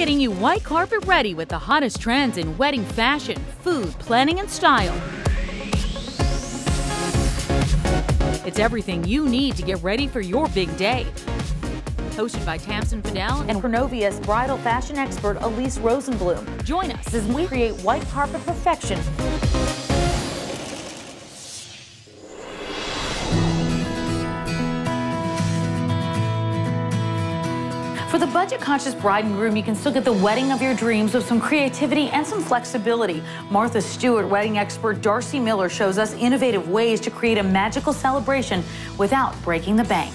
getting you white carpet ready with the hottest trends in wedding fashion, food, planning, and style. It's everything you need to get ready for your big day. Hosted by Tamsin Fidel and Pronovia's bridal fashion expert, Elise Rosenblum. Join us as we create white carpet perfection. For the budget-conscious bride and groom, you can still get the wedding of your dreams with some creativity and some flexibility. Martha Stewart wedding expert Darcy Miller shows us innovative ways to create a magical celebration without breaking the bank.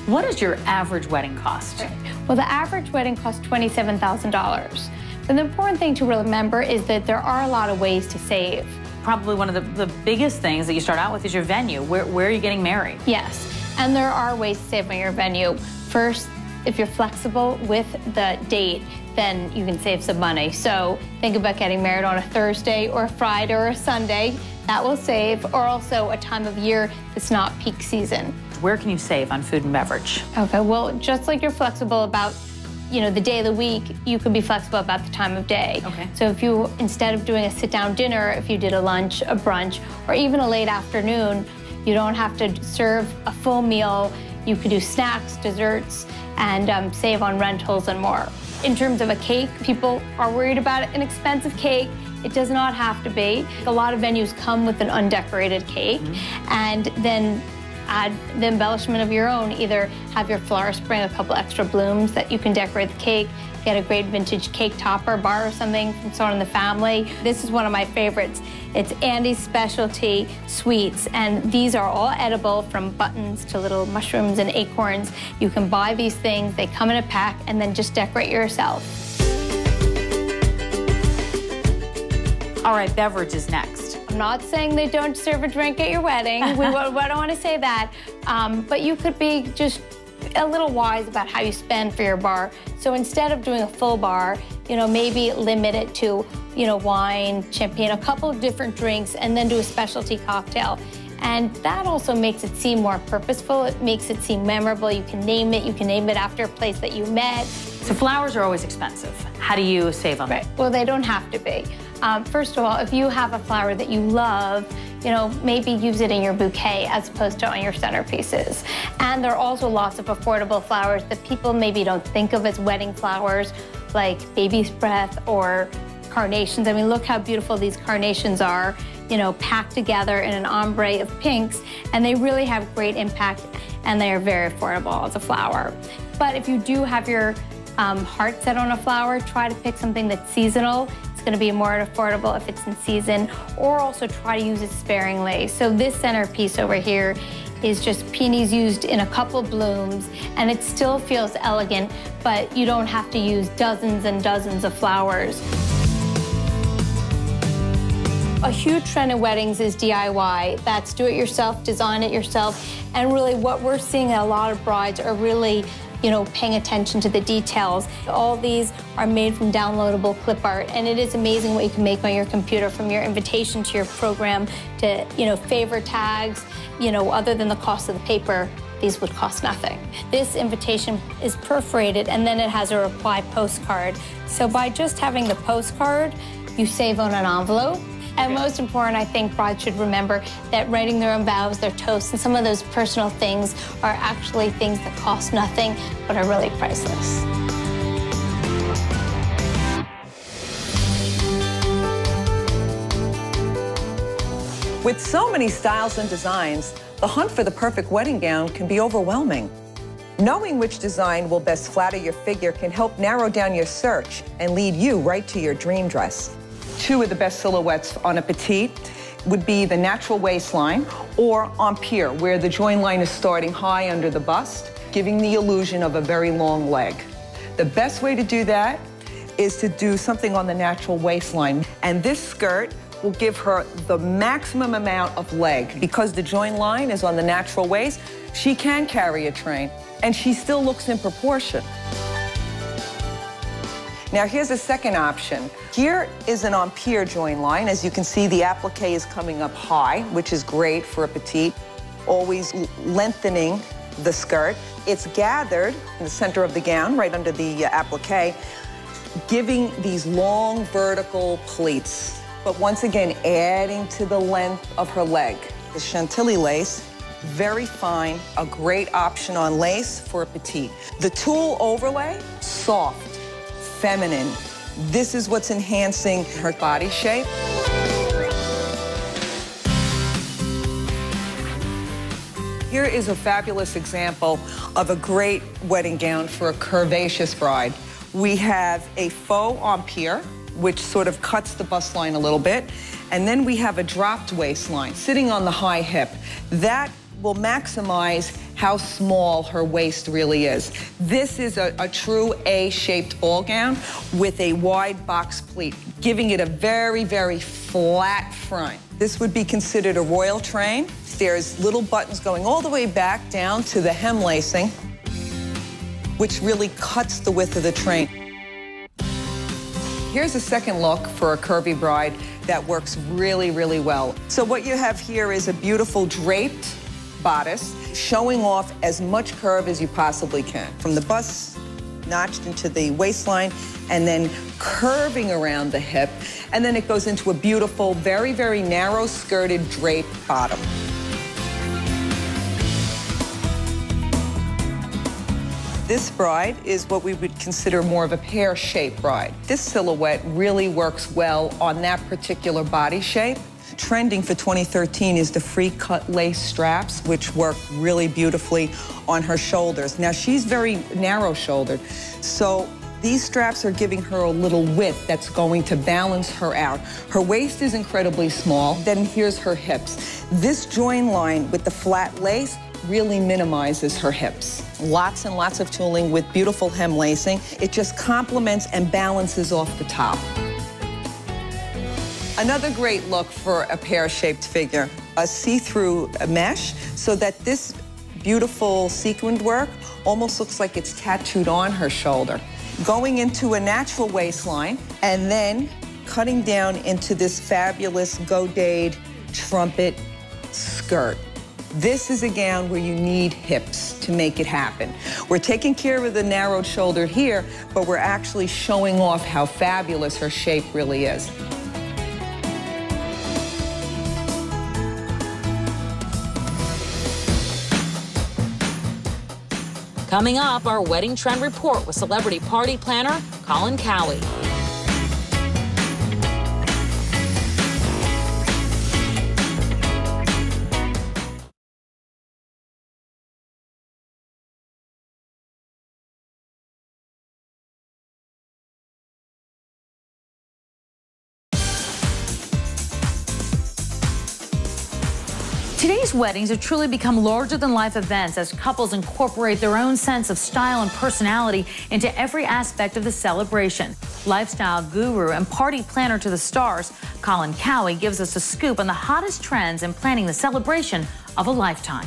What is your average wedding cost? Well, the average wedding costs $27,000. But the important thing to remember is that there are a lot of ways to save. Probably one of the biggest things that you start out with is your venue. Where are you getting married? Yes, and there are ways to save on your venue. First, if you're flexible with the date, then you can save some money. So think about getting married on a Thursday or a Friday or a Sunday. That will save, or also a time of year that's not peak season. Where can you save on food and beverage? Okay, well, just like you're flexible about, the day of the week, you can be flexible about the time of day. Okay. So if you, instead of doing a sit-down dinner, if you did a lunch, a brunch, or even a late afternoon, you don't have to serve a full meal. You could do snacks, desserts, and save on rentals and more. In terms of a cake, people are worried about an expensive cake. It does not have to be. A lot of venues come with an undecorated cake, and then add the embellishment of your own. Either have your florist bring a couple extra blooms that you can decorate the cake, get a great vintage cake topper, borrow something from someone in the family. This is one of my favorites. It's Andy's Specialty Sweets, and these are all edible, from buttons to little mushrooms and acorns. You can buy these things, they come in a pack, and then just decorate yourself. All right, beverages next. I'm not saying they don't serve a drink at your wedding. I don't want to say that. But you could be just a little wise about how you spend for your bar. So instead of doing a full bar, maybe limit it to, wine, champagne, a couple of different drinks, and then do a specialty cocktail. And that also makes it seem more purposeful. It makes it seem memorable. You can name it. You can name it after a place that you met. So flowers are always expensive. How do you save on them? Right. Well, they don't have to be. First of all, if you have a flower that you love, maybe use it in your bouquet as opposed to on your centerpieces. And there are also lots of affordable flowers that people maybe don't think of as wedding flowers, like baby's breath or carnations. I mean, look how beautiful these carnations are, packed together in an ombre of pinks, and they really have great impact, and they are very affordable as a flower. But if you do have your heart set on a flower, try to pick something that's seasonal. It's going to be more affordable if it's in season, or also try to use it sparingly. So this centerpiece over here is just peonies used in a couple blooms, and it still feels elegant, but you don't have to use dozens and dozens of flowers. A huge trend in weddings is DIY. That's do it yourself, design it yourself, and really what we're seeing, a lot of brides are really paying attention to the details. All these are made from downloadable clip art, and it is amazing what you can make on your computer, from your invitation to your program to, favor tags. Other than the cost of the paper, these would cost nothing. This invitation is perforated, and then it has a reply postcard. So by just having the postcard, you save on an envelope. And most important, I think brides should remember that writing their own vows, their toasts, and some of those personal things are actually things that cost nothing, but are really priceless. With so many styles and designs, the hunt for the perfect wedding gown can be overwhelming. Knowing which design will best flatter your figure can help narrow down your search and lead you right to your dream dress. Two of the best silhouettes on a petite would be the natural waistline or empire, where the join line is starting high under the bust, giving the illusion of a very long leg. The best way to do that is to do something on the natural waistline. And this skirt will give her the maximum amount of leg. Because the join line is on the natural waist, she can carry a train, and she still looks in proportion. Now here's a second option. Here is an empire join line. As you can see, the applique is coming up high, which is great for a petite, always lengthening the skirt. It's gathered in the center of the gown, right under the applique. giving these long vertical pleats, but once again, adding to the length of her leg. The Chantilly lace, very fine, a great option on lace for a petite. The tulle overlay, soft, feminine. This is what's enhancing her body shape. Here is a fabulous example of a great wedding gown for a curvaceous bride. We have a faux empire, which sort of cuts the bust line a little bit, and then we have a dropped waistline sitting on the high hip. That will maximize how small her waist really is. This is a true A-shaped ball gown with a wide box pleat, giving it a very, very flat front. This would be considered a royal train. There's little buttons going all the way back down to the hem lacing, which really cuts the width of the train. Here's a second look for a curvy bride that works really, really well. So what you have here is a beautiful draped bodice showing off as much curve as you possibly can. From the bust notched into the waistline and then curving around the hip. And then it goes into a beautiful, very, very narrow skirted draped bottom. This bride is what we would consider more of a pear-shaped bride. This silhouette really works well on that particular body shape. Trending for 2013 is the free cut lace straps, which work really beautifully on her shoulders. Now, she's very narrow-shouldered, so these straps are giving her a little width that's going to balance her out. Her waist is incredibly small. Then here's her hips. This join line with the flat lace really minimizes her hips. Lots and lots of tooling with beautiful hem lacing. It just complements and balances off the top. Another great look for a pear-shaped figure, a see-through mesh, so that this beautiful sequined work almost looks like it's tattooed on her shoulder. Going into a natural waistline and then cutting down into this fabulous godade trumpet skirt. This is a gown where you need hips to make it happen. We're taking care of the narrowed shoulder here, but we're actually showing off how fabulous her shape really is. Coming up, our wedding trend report with celebrity party planner Colin Cowie. Today's weddings have truly become larger-than-life events as couples incorporate their own sense of style and personality into every aspect of the celebration. Lifestyle guru and party planner to the stars, Colin Cowie gives us a scoop on the hottest trends in planning the celebration of a lifetime.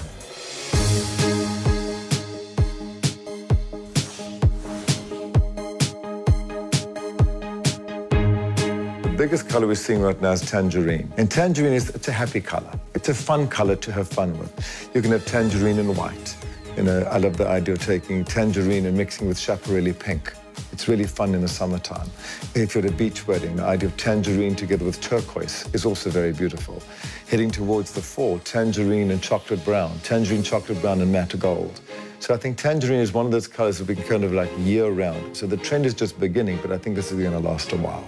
The biggest color we're seeing right now is tangerine. And tangerine it's a happy color. It's a fun color to have fun with. You can have tangerine and white. You know, I love the idea of taking tangerine and mixing with chaparral pink. It's really fun in the summertime. If you're at a beach wedding, the idea of tangerine together with turquoise is also very beautiful. Heading towards the fall, tangerine and chocolate brown, tangerine, chocolate brown, and matte gold. So I think tangerine is one of those colors that we can kind of like year-round. So the trend is just beginning, but I think this is going to last a while.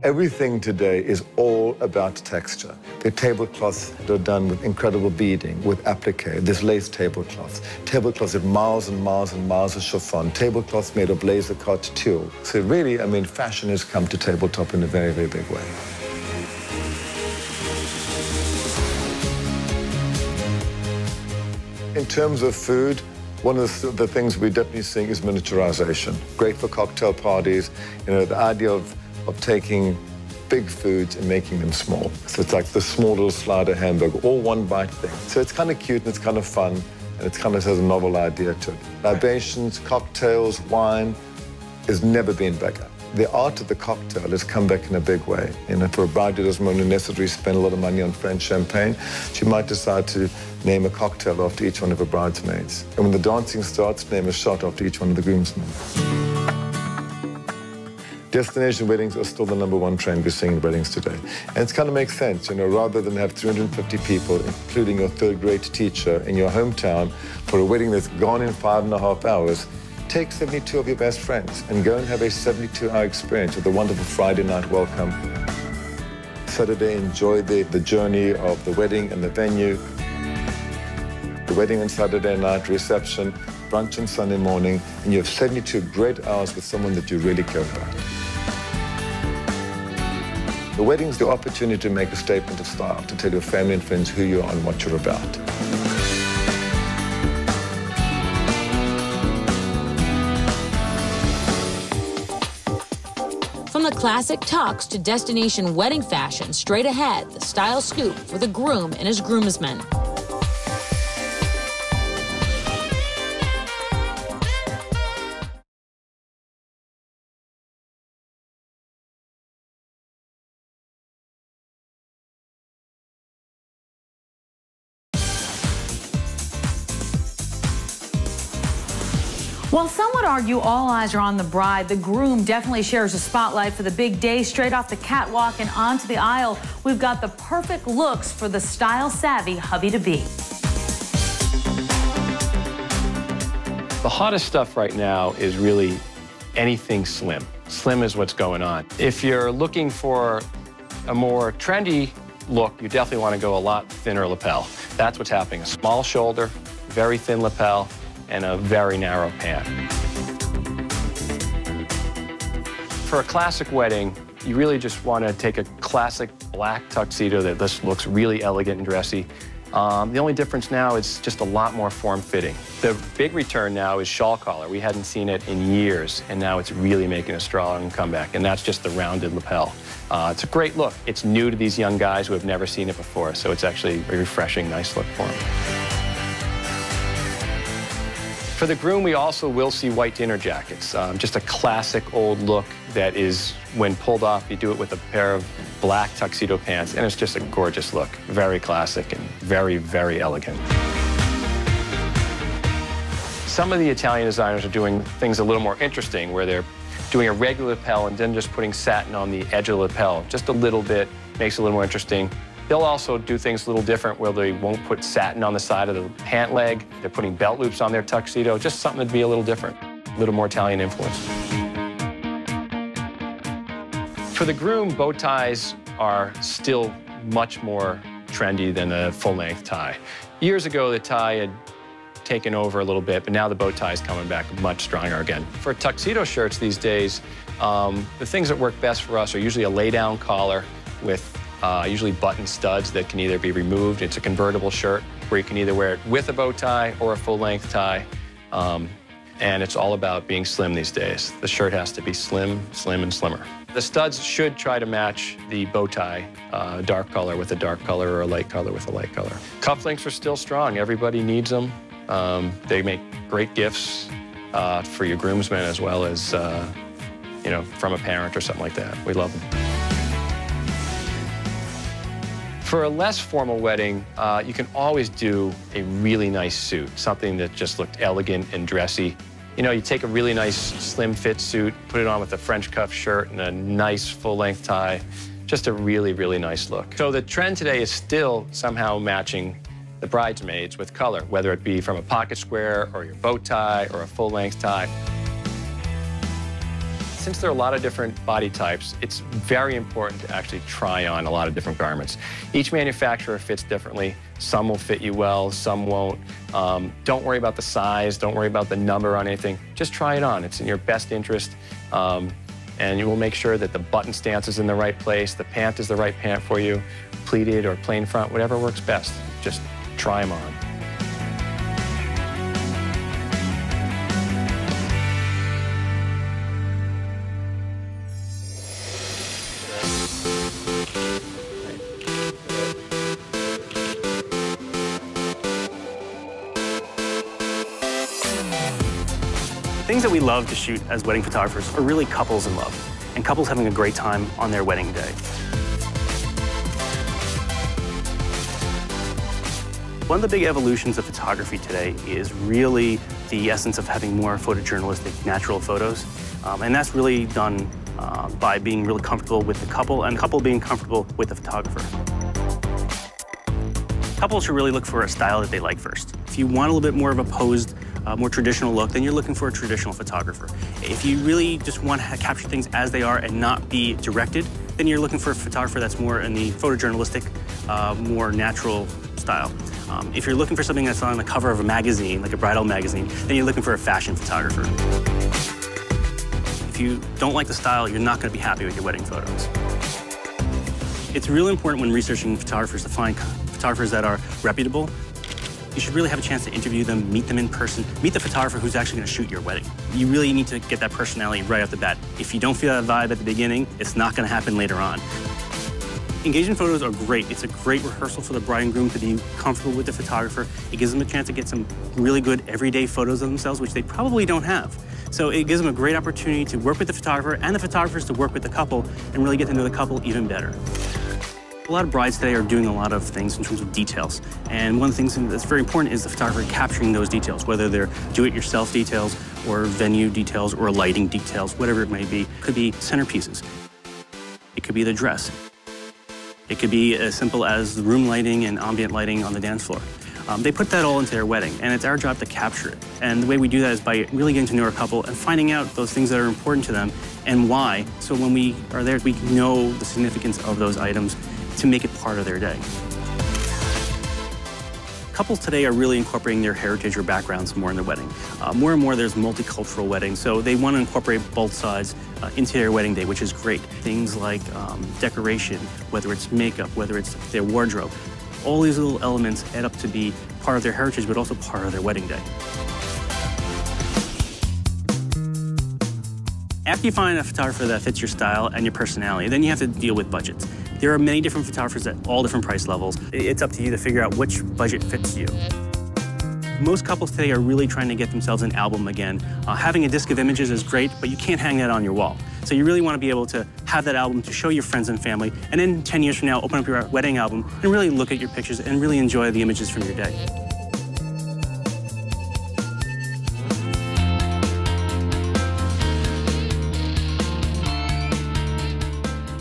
Everything today is all about texture. The tablecloths that are done with incredible beading, with applique. There's lace tablecloths. Tablecloths with miles and miles and miles of chiffon. Tablecloths made of laser cut tulle. So really, I mean, fashion has come to tabletop in a very, very big way. In terms of food, one of the things we're definitely seeing is miniaturization. Great for cocktail parties. You know, the idea of taking big foods and making them small. So it's like the small little slider hamburger, all one bite thing. So it's kind of cute and it's kind of fun and it kind of has a novel idea to it. Libations, cocktails, wine has never been bigger. the art of the cocktail has come back in a big way. You know, for a bride who doesn't want to necessarily spend a lot of money on French champagne, she might decide to name a cocktail after each one of her bridesmaids. And when the dancing starts, name a shot after each one of the groomsmen. Destination weddings are still the #1 trend we're seeing in weddings today. And it kind of makes sense, you know, rather than have 350 people, including your third-grade teacher in your hometown, for a wedding that's gone in 5.5 hours, take 72 of your best friends and go and have a 72-hour experience with a wonderful Friday night welcome. Saturday, enjoy the journey of the wedding and the venue. The wedding on Saturday night, reception, brunch on Sunday morning, and you have 72 great hours with someone that you really care about. The wedding's the opportunity to make a statement of style, to tell your family and friends who you are and what you're about. From the classic tux to destination wedding fashion, straight ahead, the style scoop for the groom and his groomsmen. While some would argue all eyes are on the bride, the groom definitely shares the spotlight for the big day. Straight off the catwalk and onto the aisle, we've got the perfect looks for the style-savvy hubby-to-be. The hottest stuff right now is really anything slim. Slim is what's going on. If you're looking for a more trendy look, you definitely want to go a lot thinner lapel. That's what's happening. A small shoulder, very thin lapel, and a very narrow pant. For a classic wedding, you really just want to take a classic black tuxedo that just looks really elegant and dressy. The only difference now is just a lot more form-fitting. The big return now is shawl collar. We hadn't seen it in years, and now it's really making a strong comeback, and that's just the rounded lapel. It's a great look. It's new to these young guys who have never seen it before, so it's actually a refreshing, nice look for them. For the groom, we also will see white dinner jackets. Just a classic old look that is, when pulled off, you do it with a pair of black tuxedo pants, and it's just a gorgeous look. Very classic and very, very elegant. Some of the Italian designers are doing things a little more interesting, where they're doing a regular lapel and then just putting satin on the edge of the lapel. Just a little bit, makes it a little more interesting. They'll also do things a little different, where they won't put satin on the side of the pant leg. They're putting belt loops on their tuxedo, just something to be a little different, a little more Italian influence. For the groom, bow ties are still much more trendy than a full-length tie. Years ago, the tie had taken over a little bit, but now the bow tie is coming back much stronger again. For tuxedo shirts these days, the things that work best for us are usually a lay-down collar with usually button studs that can either be removed. It's a convertible shirt where you can either wear it with a bow tie or a full-length tie. And it's all about being slim these days. The shirt has to be slim, slim, and slimmer. The studs should try to match the bow tie, dark color with a dark color or a light color with a light color. Cufflinks are still strong. Everybody needs them. They make great gifts for your groomsmen, as well as, you know, from a parent or something like that. We love them. For a less formal wedding, you can always do a really nice suit, something that just looked elegant and dressy. You know, you take a really nice slim fit suit, put it on with a French cuff shirt and a nice full-length tie, just a really, really nice look. So the trend today is still somehow matching the bridesmaids with color, whether it be from a pocket square or your bow tie or a full-length tie. Since there are a lot of different body types, it's very important to actually try on a lot of different garments. Each manufacturer fits differently. Some will fit you well, some won't. Don't worry about the size, don't worry about the number on anything. Just try it on. It's in your best interest. And you will make sure that the button stance is in the right place, the pant is the right pant for you, pleated or plain front, whatever works best. Just try them on. Things that we love to shoot as wedding photographers are really couples in love. and couples having a great time on their wedding day. One of the big evolutions of photography today is really the essence of having more photojournalistic, natural photos. And that's really done by being really comfortable with the couple and the couple being comfortable with the photographer. Couples should really look for a style that they like first. If you want a little bit more of a posed, more traditional look, then you're looking for a traditional photographer. If you really just want to capture things as they are and not be directed, then you're looking for a photographer that's more in the photojournalistic, more natural style. If you're looking for something that's on the cover of a magazine, like a bridal magazine, then you're looking for a fashion photographer. If you don't like the style, you're not going to be happy with your wedding photos. It's really important when researching photographers to find photographers that are reputable. You should really have a chance to interview them, meet them in person, meet the photographer who's actually going to shoot your wedding. You really need to get that personality right off the bat. If you don't feel that vibe at the beginning, it's not going to happen later on. Engagement photos are great. It's a great rehearsal for the bride and groom to be comfortable with the photographer. It gives them a chance to get some really good everyday photos of themselves, which they probably don't have. So it gives them a great opportunity to work with the photographer and the photographers to work with the couple and really get to know the couple even better. A lot of brides today are doing a lot of things in terms of details. And one of the things that's very important is the photographer capturing those details, whether they're do-it-yourself details or venue details or lighting details, whatever it may be. It could be centerpieces. It could be the dress. It could be as simple as room lighting and ambient lighting on the dance floor. They put that all into their wedding, and it's our job to capture it. And the way we do that is by really getting to know our couple and finding out those things that are important to them and why. So when we are there, we know the significance of those items to make it part of their day. Couples today are really incorporating their heritage or backgrounds more in their wedding. More and more there's multicultural weddings, so they want to incorporate both sides into their wedding day, which is great. Things like decoration, whether it's makeup, whether it's their wardrobe, all these little elements add up to be part of their heritage, but also part of their wedding day. After you find a photographer that fits your style and your personality, then you have to deal with budgets. There are many different photographers at all different price levels. It's up to you to figure out which budget fits you. Most couples today are really trying to get themselves an album again. Having a disc of images is great, but you can't hang that on your wall. So you really want to be able to have that album to show your friends and family, and then 10 years from now, open up your wedding album and really look at your pictures and really enjoy the images from your day.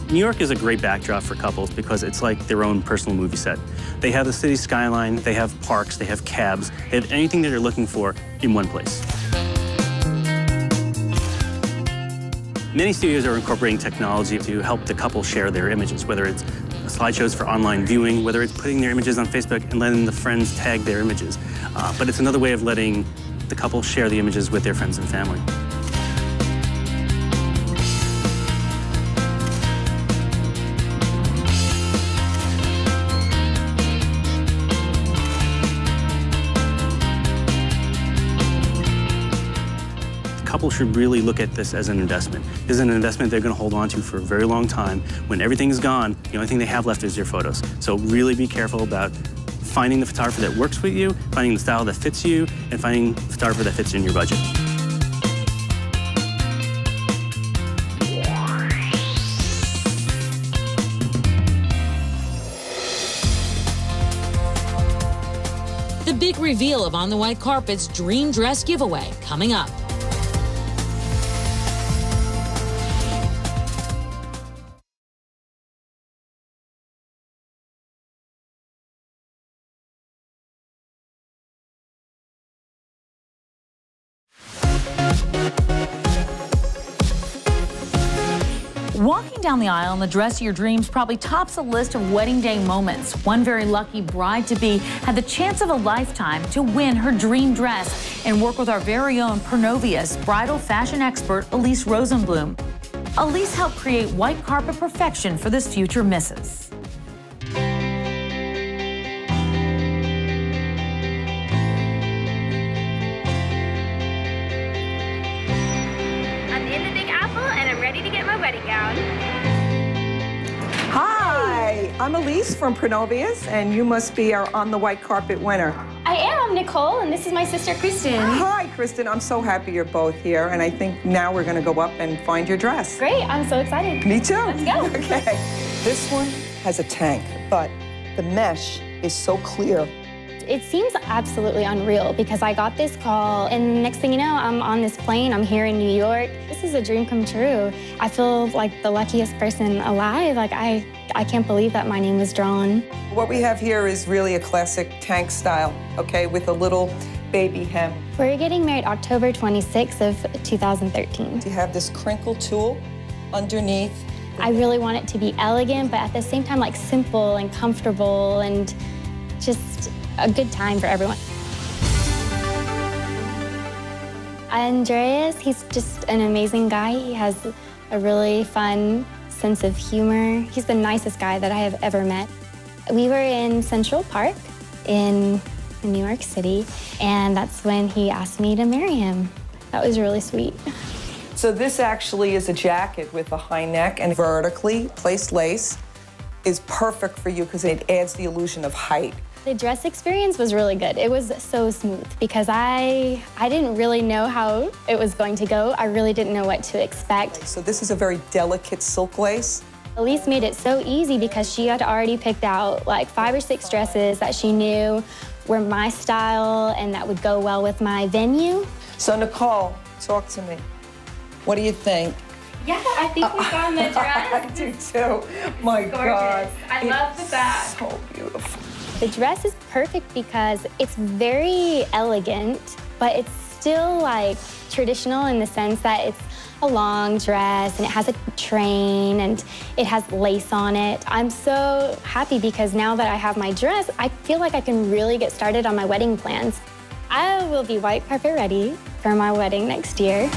New York is a great backdrop for couples because it's like their own personal movie set. They have the city skyline, they have parks, they have cabs, they have anything that they're looking for in one place. Many studios are incorporating technology to help the couple share their images, whether it's slideshows for online viewing, whether it's putting their images on Facebook and letting the friends tag their images. But it's another way of letting the couple share the images with their friends and family. Couples should really look at this as an investment. This is an investment they're going to hold on to for a very long time. When everything is gone, the only thing they have left is their photos. So really be careful about finding the photographer that works with you, finding the style that fits you, and finding the photographer that fits in your budget. The big reveal of On the White Carpet's dream dress giveaway coming up. Walking down the aisle in the dress of your dreams probably tops a list of wedding day moments. One very lucky bride-to-be had the chance of a lifetime to win her dream dress and work with our very own Pernovia's bridal fashion expert, Elise Rosenblum. Elise helped create white carpet perfection for this future missus. Hi, I'm Elise from Pernovia's, and you must be our On the White Carpet winner. I am Nicole, and this is my sister, Kristen. Hi, Kristen. I'm so happy you're both here, and I think now we're going to go up and find your dress. Great, I'm so excited. Me too. Let's go. Okay. This one has a tank, but the mesh is so clear. It seems absolutely unreal because I got this call, and next thing you know, I'm on this plane. I'm here in New York. This is a dream come true. I feel like the luckiest person alive. Like, I can't believe that my name was drawn. What we have here is really a classic tank style, okay, with a little baby hem. We're getting married October 26th of 2013. You have this crinkle tool underneath. I really want it to be elegant, but at the same time, like, simple and comfortable and just a good time for everyone. Andreas, he's just an amazing guy. He has a really fun sense of humor. He's the nicest guy that I have ever met. We were in Central Park in New York City, and that's when he asked me to marry him. That was really sweet. So this actually is a jacket with a high neck, and vertically placed lace is perfect for you because it adds the illusion of height. The dress experience was really good. It was so smooth because I didn't really know how it was going to go. I really didn't know what to expect. So this is a very delicate silk lace. Elise made it so easy because she had already picked out like 5 or 6 dresses that she knew were my style and that would go well with my venue. So Nicole, talk to me. What do you think? Yeah, I think we found the dress. I do too. My God. I love the back. So beautiful. The dress is perfect because it's very elegant, but it's still like traditional in the sense that it's a long dress and it has a train and it has lace on it. I'm so happy because now that I have my dress, I feel like I can really get started on my wedding plans. I will be white carpet ready for my wedding next year.